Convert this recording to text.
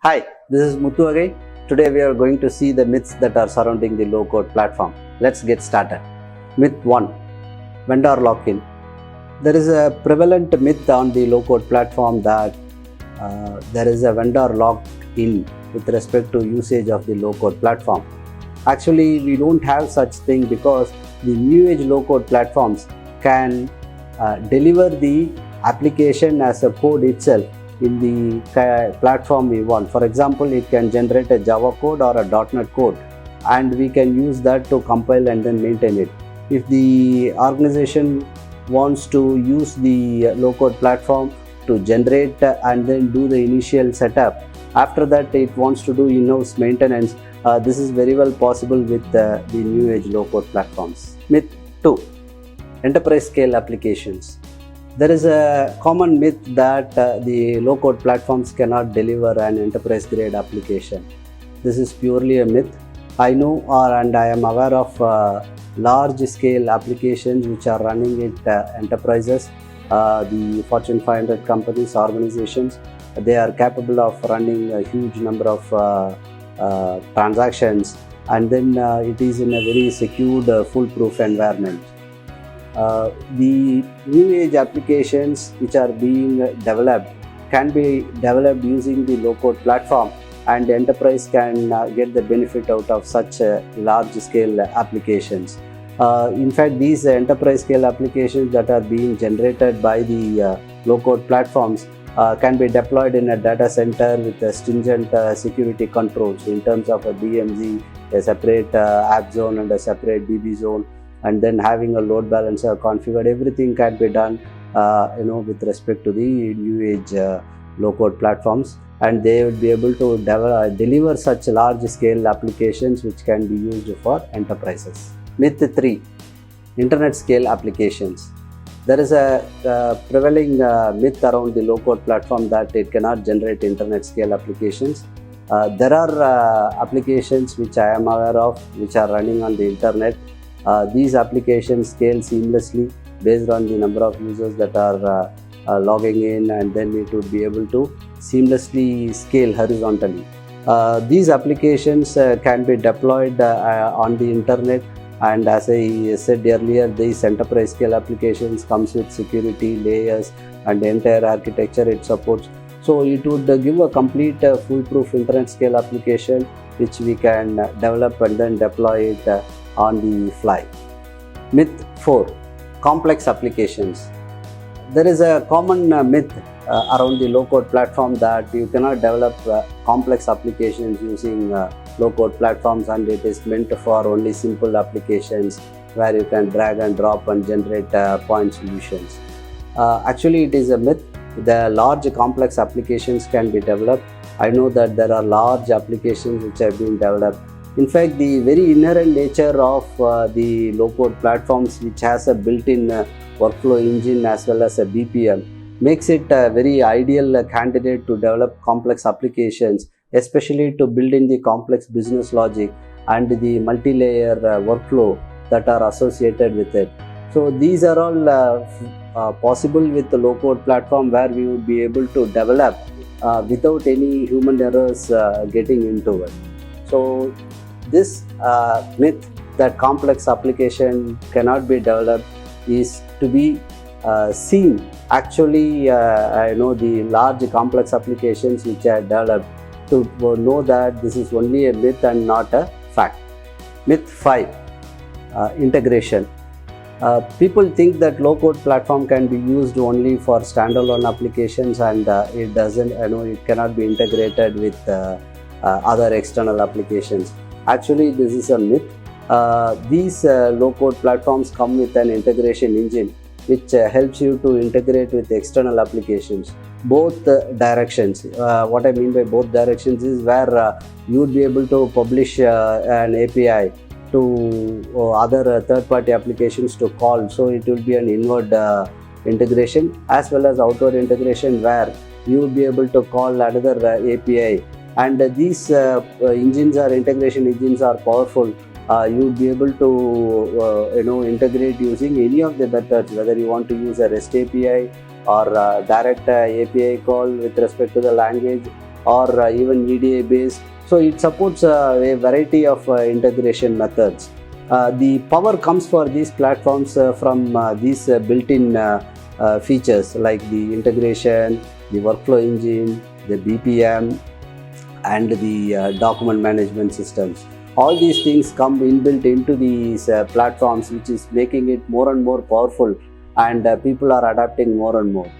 Hi, this is Muthu again. Today we are going to see the myths that are surrounding the low-code platform. Let's get started. Myth 1. Vendor lock-in. There is a prevalent myth on the low-code platform that there is a vendor lock-in with respect to usage of the low-code platform. Actually, we don't have such thing because the new age low-code platforms can deliver the application as a code itself in the platform we want. For example, it can generate a Java code or a .NET code, and we can use that to compile and then maintain it. If the organization wants to use the low-code platform to generate and then do the initial setup, after that it wants to do in-house maintenance, this is very well possible with the new age low-code platforms. Myth 2. Enterprise scale applications. There is a common myth that the low-code platforms cannot deliver an enterprise-grade application. This is purely a myth. I know and I am aware of large-scale applications which are running at enterprises, the Fortune 500 companies, organizations. They are capable of running a huge number of transactions, and then it is in a very secured, foolproof environment. The new age applications which are being developed can be developed using the low-code platform, and the enterprise can get the benefit out of such large-scale applications. In fact, these enterprise scale applications that are being generated by the low-code platforms can be deployed in a data center with stringent security controls in terms of a DMZ, a separate app zone and a separate DB zone, and then having a load balancer configured. Everything can be done with respect to the new age low-code platforms, and they will be able to deliver such large scale applications which can be used for enterprises. Myth 3. Internet scale applications. There is a prevailing myth around the low-code platform that it cannot generate internet scale applications. There are applications which I am aware of which are running on the internet. These applications scale seamlessly based on the number of users that are logging in, and then it would be able to seamlessly scale horizontally. These applications can be deployed on the internet, and as I said earlier, these enterprise scale applications comes with security layers and the entire architecture it supports. So it would give a complete foolproof internet scale application which we can develop and then deploy it on the fly. Myth 4. Complex applications. There is a common myth around the low-code platform that you cannot develop complex applications using low-code platforms, and it is meant for only simple applications where you can drag and drop and generate point solutions. Actually, it is a myth. The large complex applications can be developed. I know that there are large applications which have been developed. In fact, the very inherent nature of the low-code platforms, which has a built-in workflow engine as well as a BPM, makes it a very ideal candidate to develop complex applications, especially to build in the complex business logic and the multi-layer workflow that are associated with it. So these are all possible with the low-code platform, where we would be able to develop without any human errors getting into it. So this myth that complex application cannot be developed is to be seen. Actually, the large complex applications which are developed, to know that this is only a myth and not a fact. Myth 5. Integration. People think that low-code platform can be used only for standalone applications, and it doesn't. It cannot be integrated with other external applications. Actually, this is a myth. These low-code platforms come with an integration engine which helps you to integrate with external applications. Both directions. What I mean by both directions is where you would be able to publish an API to other third-party applications to call. So it will be an inward integration as well as outward integration, where you will be able to call another API. And these integration engines are powerful. You will be able to integrate using any of the methods, whether you want to use a REST API or direct API call with respect to the language, or even EDA based. So it supports a variety of integration methods. The power comes for these platforms from these built-in features like the integration, the workflow engine, the BPM, and the document management systems. All these things come inbuilt into these platforms, which is making it more and more powerful, and people are adapting more and more.